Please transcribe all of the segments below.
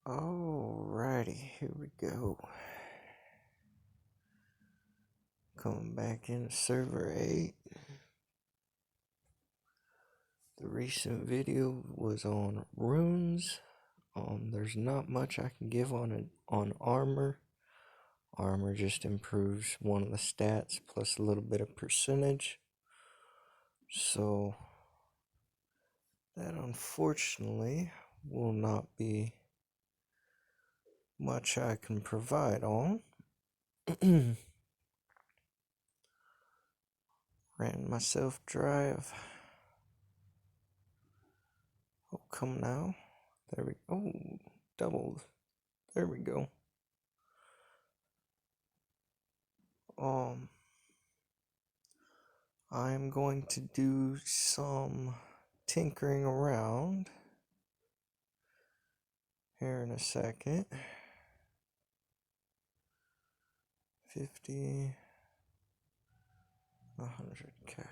Alrighty, here we go. Coming back in server 8. The recent video was on runes. There's not much I can give on armor. Armor just improves one of the stats plus a little bit of percentage. So that unfortunately will not be much I can provide on. Ran myself drive. Oh, come now. There we go. Oh, doubled. There we go. I'm going to do some tinkering around here in a second. 50, 100k.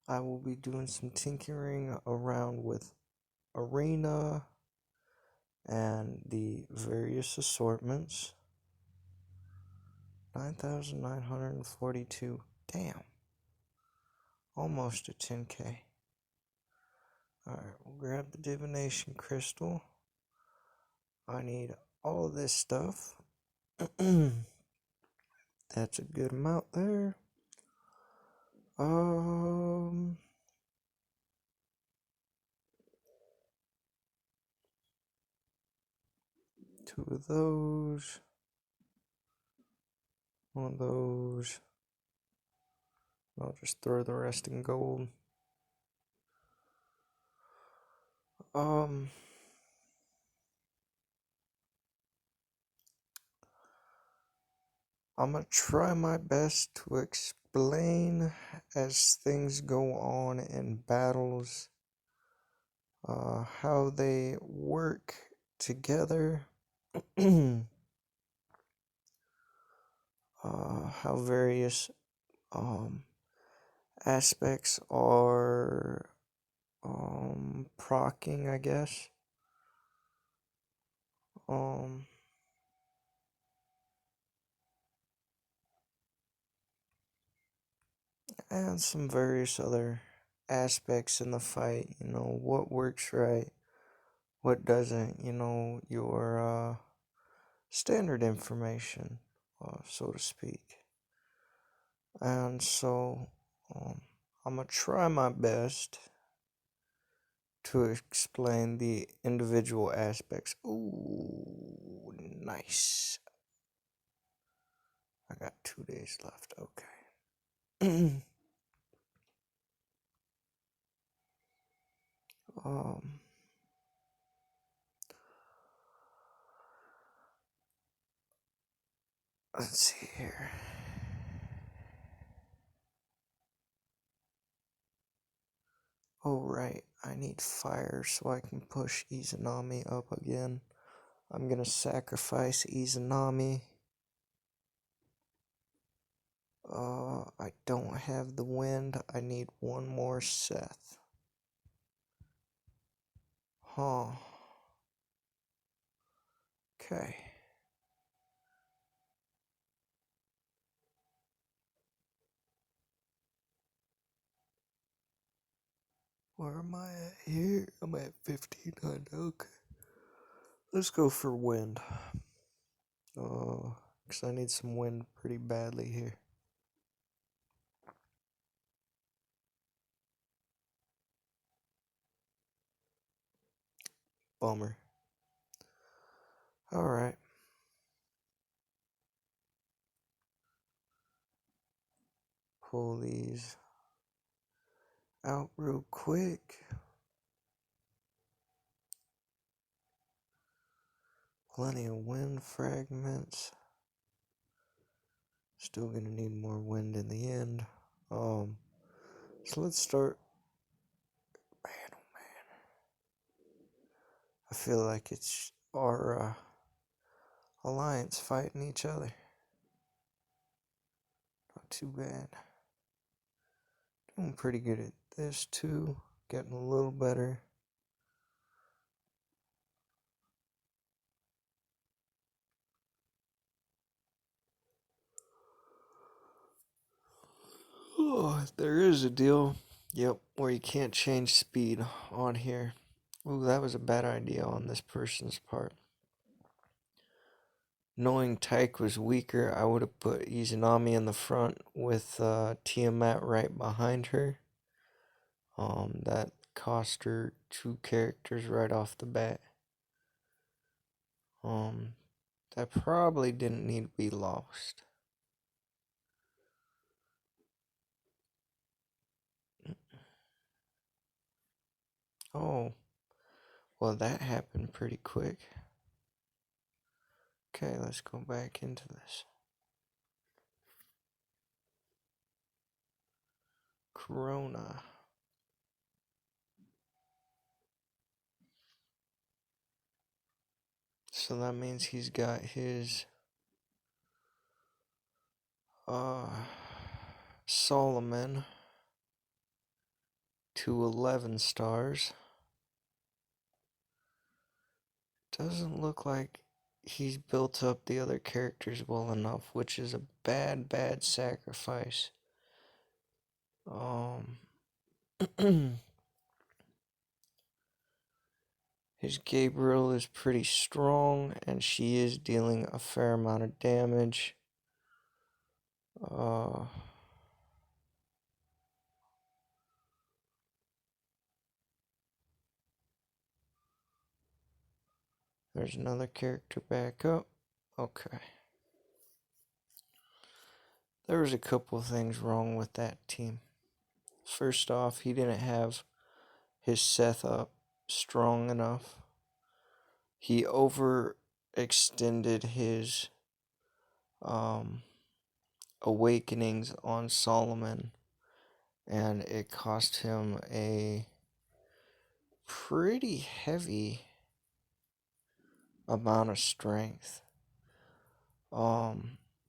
I will be doing some tinkering around with arena and the various assortments. 9,942. Damn. Almost a 10k. Alright, we'll grab the divination crystal. I need all of this stuff. That's a good amount there. 2 of those. 1 of those. I'll just throw the rest in gold. I'm gonna try my best to explain as things go on in battles, how they work together, how various aspects are procking, I guess. And some various other aspects in the fight, what works right, what doesn't, your standard information, so to speak. And so I'm gonna try my best to explain the individual aspects. Ooh, nice. I got 2 days left. Okay. Let's see here. Oh, right. I need fire so I can push Izanami up again. I'm gonna sacrifice Izanami. I don't have the wind. I need 1 more Seth. Huh. Okay. Where am I at here? I'm at 1500. Okay. Let's go for wind. Because I need some wind pretty badly here. Bummer. Alright. Pull these out real quick. Plenty of wind fragments. Still gonna need more wind in the end. So let's start. Man, oh man. I feel like it's our alliance fighting each other. Not too bad. Doing pretty good at this too. Getting a little better. Oh, there is a deal. Yep, where you can't change speed on here. Ooh, that was a bad idea on this person's part. Knowing Tyke was weaker, I would have put Izanami in the front with Tiamat right behind her. That cost her 2 characters right off the bat. That probably didn't need to be lost. Oh, well, that happened pretty quick. Okay, let's go back into this. Corona. So that means he's got his Solomon to 11 stars. Doesn't look like he's built up the other characters well enough, which is a bad sacrifice. His Gabriel is pretty strong, and she is dealing a fair amount of damage. There's another character back up. Okay. There was a couple of things wrong with that team. First off, he didn't have his Seth up strong enough. He overextended his awakenings on Solomon, and it cost him a pretty heavy amount of strength. Now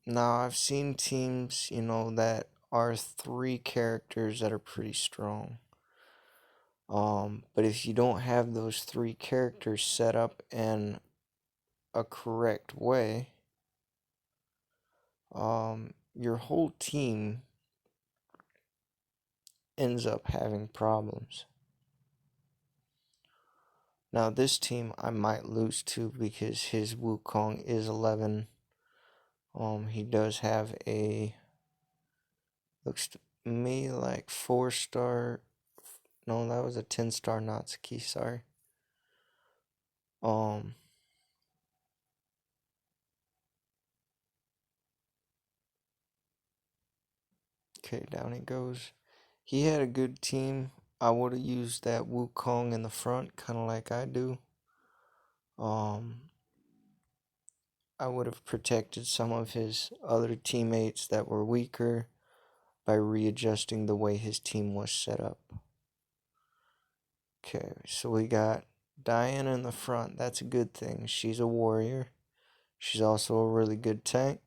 I've seen teams, that are 3 characters that are pretty strong. But if you don't have those 3 characters set up in a correct way, your whole team ends up having problems. Now this team I might lose to because his Wukong is 11. He does have looks to me like 4-star. No, that was a 10-star Natsuki, sorry. Okay, down he goes. He had a good team. I would have used that Wukong in the front, kind of like I do. I would have protected some of his other teammates that were weaker by readjusting the way his team was set up. Okay, so we got Diana in the front. That's a good thing. She's a warrior. She's also a really good tank.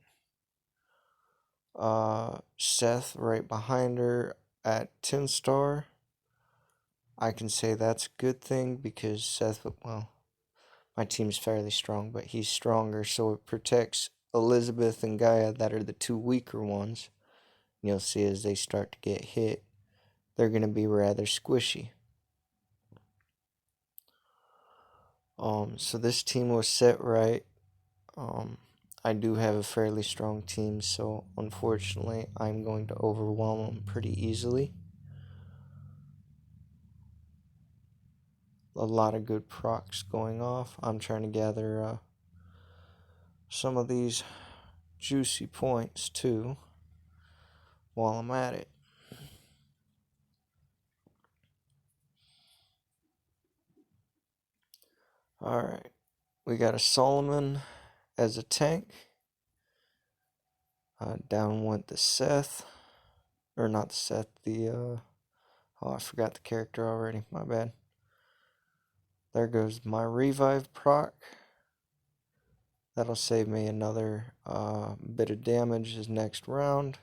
Seth right behind her at 10-star. I can say that's a good thing because Seth, well, my team's fairly strong, but he's stronger, so it protects Elizabeth and Gaia that are the 2 weaker ones. You'll see as they start to get hit, they're going to be rather squishy. So this team was set right. I do have a fairly strong team, so unfortunately I'm going to overwhelm them pretty easily. A lot of good procs going off. I'm trying to gather some of these juicy points too while I'm at it. Alright, we got a Solomon as a tank. Down went the Seth. Or not the Seth, oh, I forgot the character already, my bad. There goes my revive proc. That'll save me another bit of damage this next round.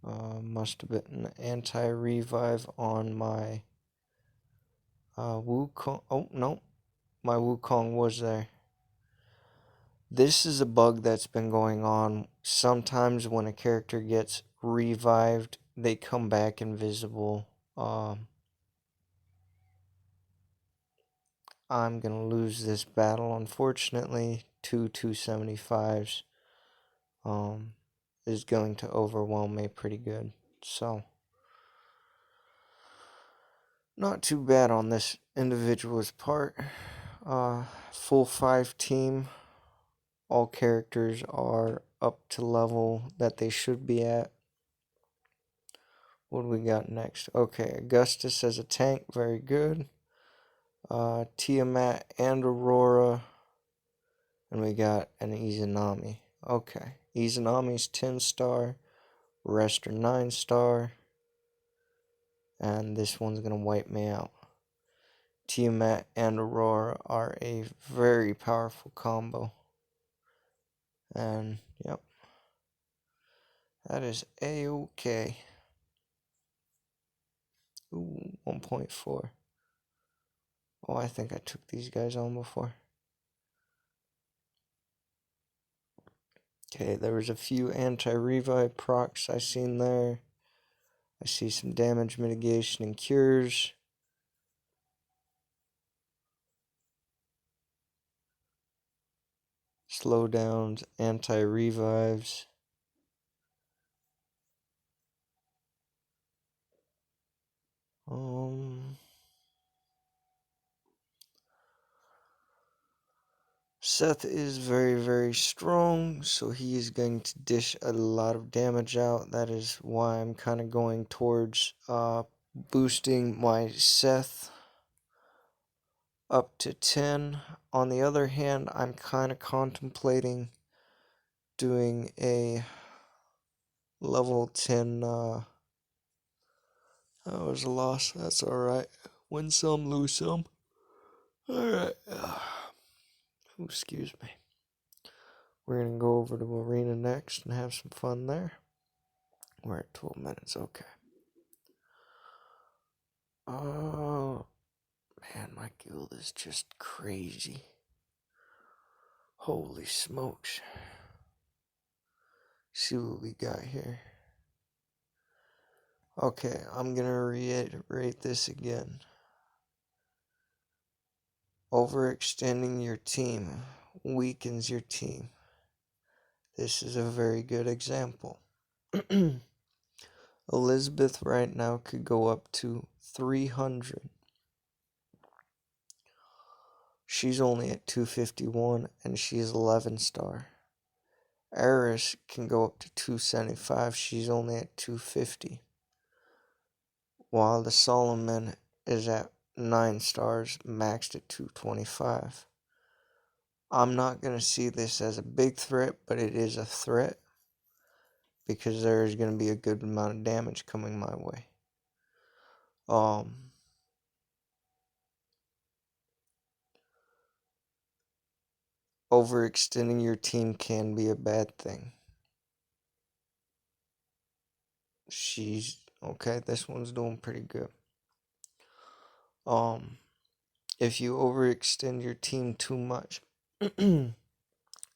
Must have been an anti-revive on my Wukong. Oh, no. My Wukong was there. This is a bug that's been going on. Sometimes when a character gets revived, they come back invisible. I'm going to lose this battle, unfortunately. 275s is going to overwhelm me pretty good. So, not too bad on this individual's part. Full 5 team. All characters are up to level that they should be at. What do we got next? Okay, Augustus as a tank, very good. Tiamat and Aurora. And we got an Izanami. Okay, Izanami's 10-star, rest are 9-star. And this one's gonna wipe me out. Tiamat and Aurora are a very powerful combo. And, yep. That is A-okay. Ooh, 1.4. Oh, I think I took these guys on before. Okay, there was a few anti-revive procs I seen there. I see some damage mitigation and cures. Slowdowns, anti-revives. Seth is very, very strong, so he is going to dish a lot of damage out. That is why I'm kind of going towards boosting my Seth up to 10. On the other hand, I'm kind of contemplating doing a level 10. That was a loss. That's alright. Win some, lose some. Alright. Excuse me. We're going to go over to Arena next and have some fun there. We're at 12 minutes. Okay. Oh, man, my guild is just crazy. Holy smokes. See what we got here. Okay, I'm going to reiterate this again. Overextending your team weakens your team. This is a very good example. Elizabeth right now could go up to 300. She's only at 251 and she's 11-star. Eris can go up to 275. She's only at 250. While the Solomon is at 9 stars, maxed at 225. I'm not going to see this as a big threat, but it is a threat because there is going to be a good amount of damage coming my way. Overextending your team can be a bad thing. She's okay. This one's doing pretty good. If you overextend your team too much, and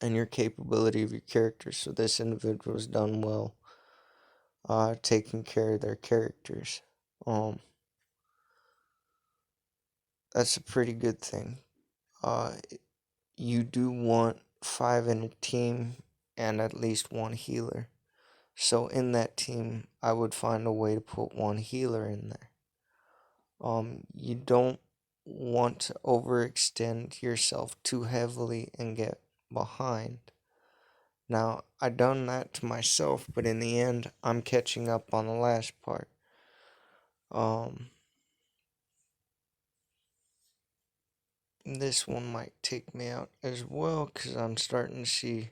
your capability of your characters, so this individual has done well, taking care of their characters. That's a pretty good thing. You do want 5 in a team and at least 1 healer. So in that team, I would find a way to put 1 healer in there. You don't want to overextend yourself too heavily and get behind. Now, I done that to myself, but in the end, I'm catching up on the last part. This one might take me out as well, because I'm starting to see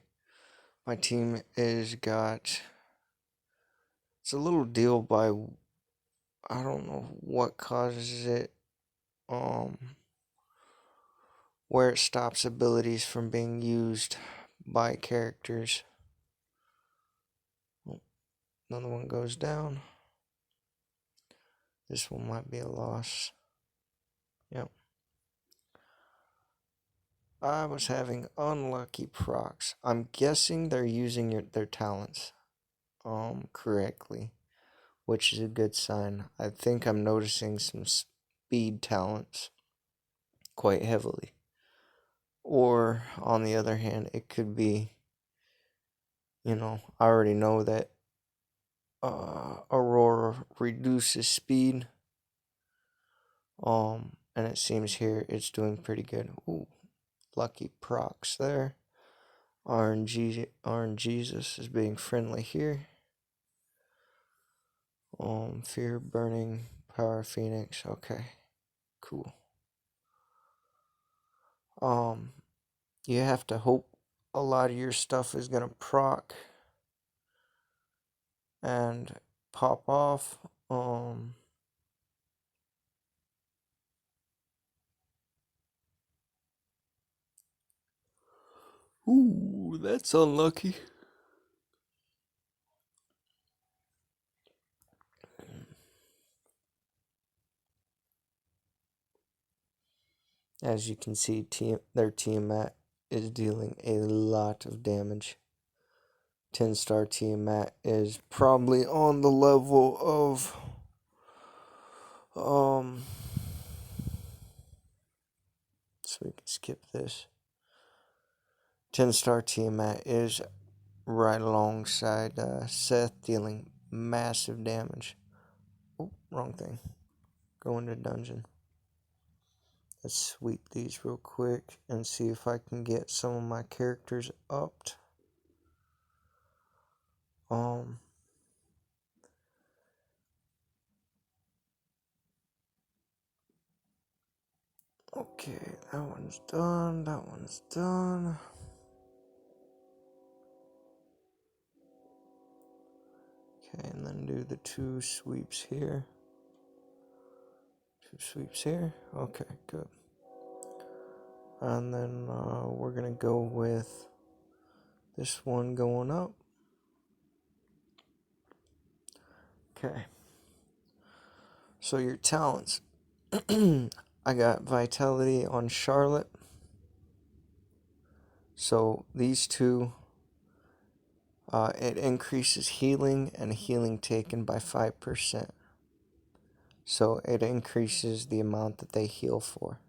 my team is got... It's a little deal by... I don't know what causes it. Where it stops abilities from being used by characters. Another one goes down. This one might be a loss. Yep. I was having unlucky procs. I'm guessing they're using their talents correctly, which is a good sign. I think I'm noticing some speed talents quite heavily. Or, on the other hand, it could be, I already know that Aurora reduces speed. And it seems here it's doing pretty good. Ooh, lucky procs there. RNGesus is being friendly here. Fear burning, power phoenix. Okay, cool. You have to hope a lot of your stuff is gonna proc and pop off. Ooh, that's unlucky. As you can see, their Tiamat is dealing a lot of damage. 10-star Tiamat is probably on the level of so we can skip this. 10-star Tiamat is right alongside Seth, dealing massive damage. Oh, wrong thing. Go into dungeon. Let's sweep these real quick and see if I can get some of my characters upped. Okay, that one's done. That one's done. Okay, and then do the 2 sweeps here. 2 sweeps here. Okay, good. And then we're gonna go with this one going up. Okay. So your talents. I got Vitality on Charlotte. So these two, it increases healing and healing taken by 5%. So it increases the amount that they heal for.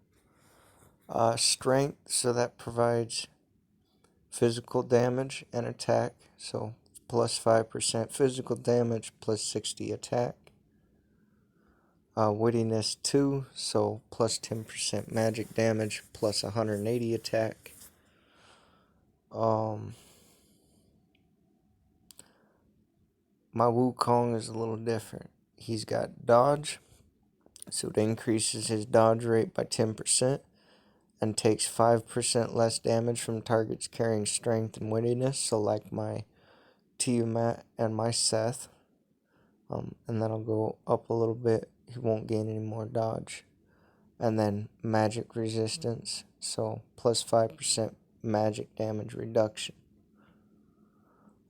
Strength, so that provides physical damage and attack. So plus 5% physical damage, plus 60 attack. Wittiness 2, so plus 10% magic damage, plus 180 attack. My Wukong is a little different. He's got dodge, so it increases his dodge rate by 10% and takes 5% less damage from targets carrying strength and wittiness, so like my Tiamat and my Seth. And that'll go up a little bit. He won't gain any more dodge. And then magic resistance, so plus 5% magic damage reduction.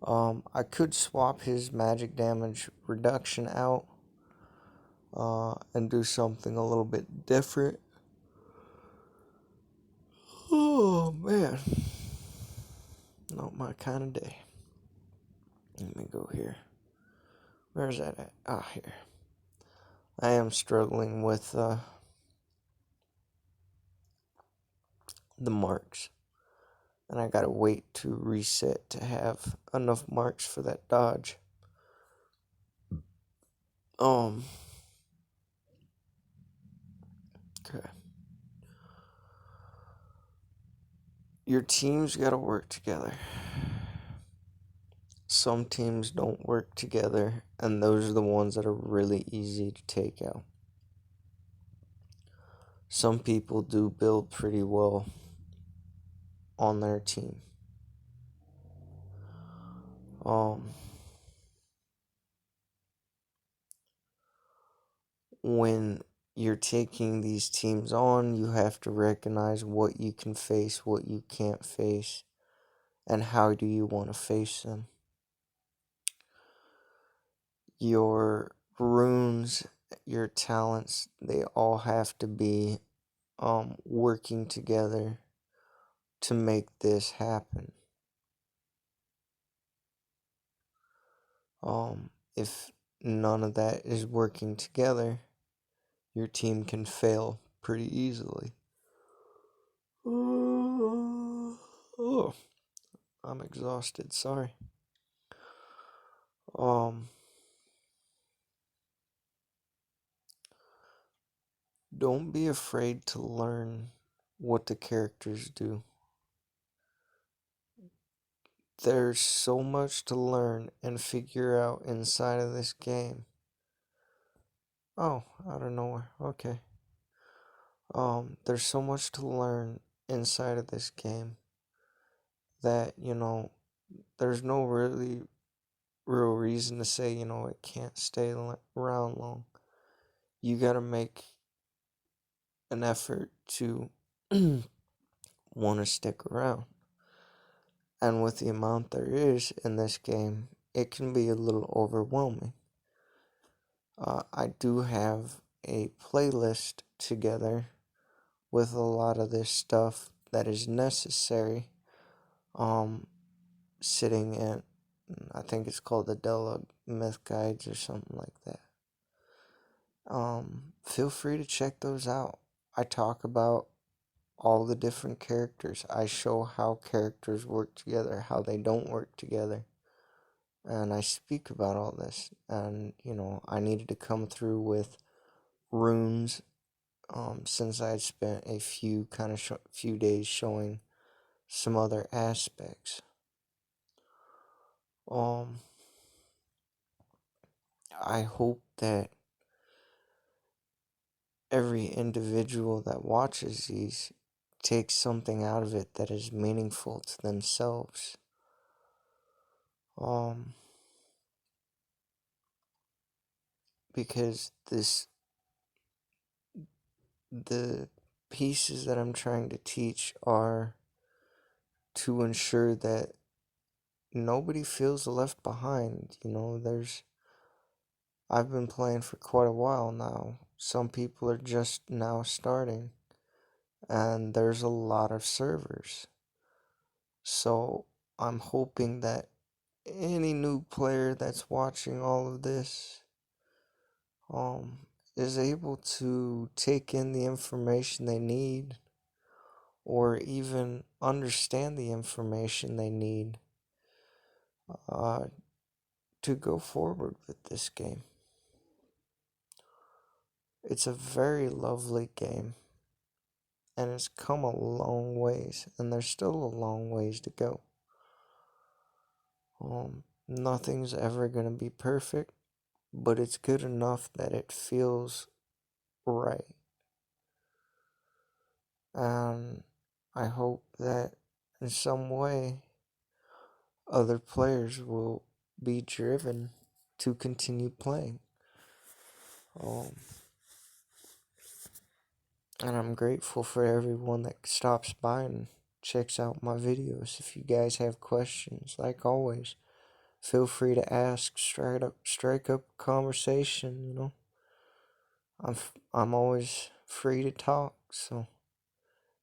I could swap his magic damage reduction out and do something a little bit different. Oh man, not my kind of day. Let me go here. Where's that at? Ah, here. I am struggling with the marks. And I gotta wait to reset to have enough marks for that dodge. Okay. Your teams gotta work together. Some teams don't work together, and those are the ones that are really easy to take out. Some people do build pretty well on their team. When you're taking these teams on, you have to recognize what you can face, what you can't face, and how do you want to face them. your runes, your talents, they all have to be working together to make this happen. If none of that is working together, your team can fail pretty easily. Oh, I'm exhausted, sorry. Don't be afraid to learn what the characters do. There's so much to learn and figure out inside of this game. Oh, out of nowhere. Okay. There's so much to learn inside of this game that, there's no really real reason to say, it can't stay around long. You gotta make an effort to want to stick around. And with the amount there is in this game, it can be a little overwhelming. I do have a playlist together with a lot of this stuff that is necessary. Sitting in, I think it's called the Adelamyth guides or something like that. Feel free to check those out. I talk about all the different characters. I show how characters work together, how they don't work together. And I speak about all this. And, I needed to come through with runes since I had spent a few few days showing some other aspects. I hope that every individual that watches these takes something out of it that is meaningful to themselves. Because the pieces that I'm trying to teach are to ensure that nobody feels left behind. I've been playing for quite a while now. Some people are just now starting, and there's a lot of servers. So I'm hoping that any new player that's watching all of this is able to take in the information they need, or even understand the information they need to go forward with this game. It's a very lovely game, and it's come a long ways, and there's still a long ways to go. Nothing's ever going to be perfect, but it's good enough that it feels right. And I hope that in some way other players will be driven to continue playing. And I'm grateful for everyone that stops by and checks out my videos. If you guys have questions, like always, feel free to ask, strike up a conversation, I'm always free to talk, so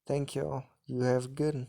thank y'all. You have a good one.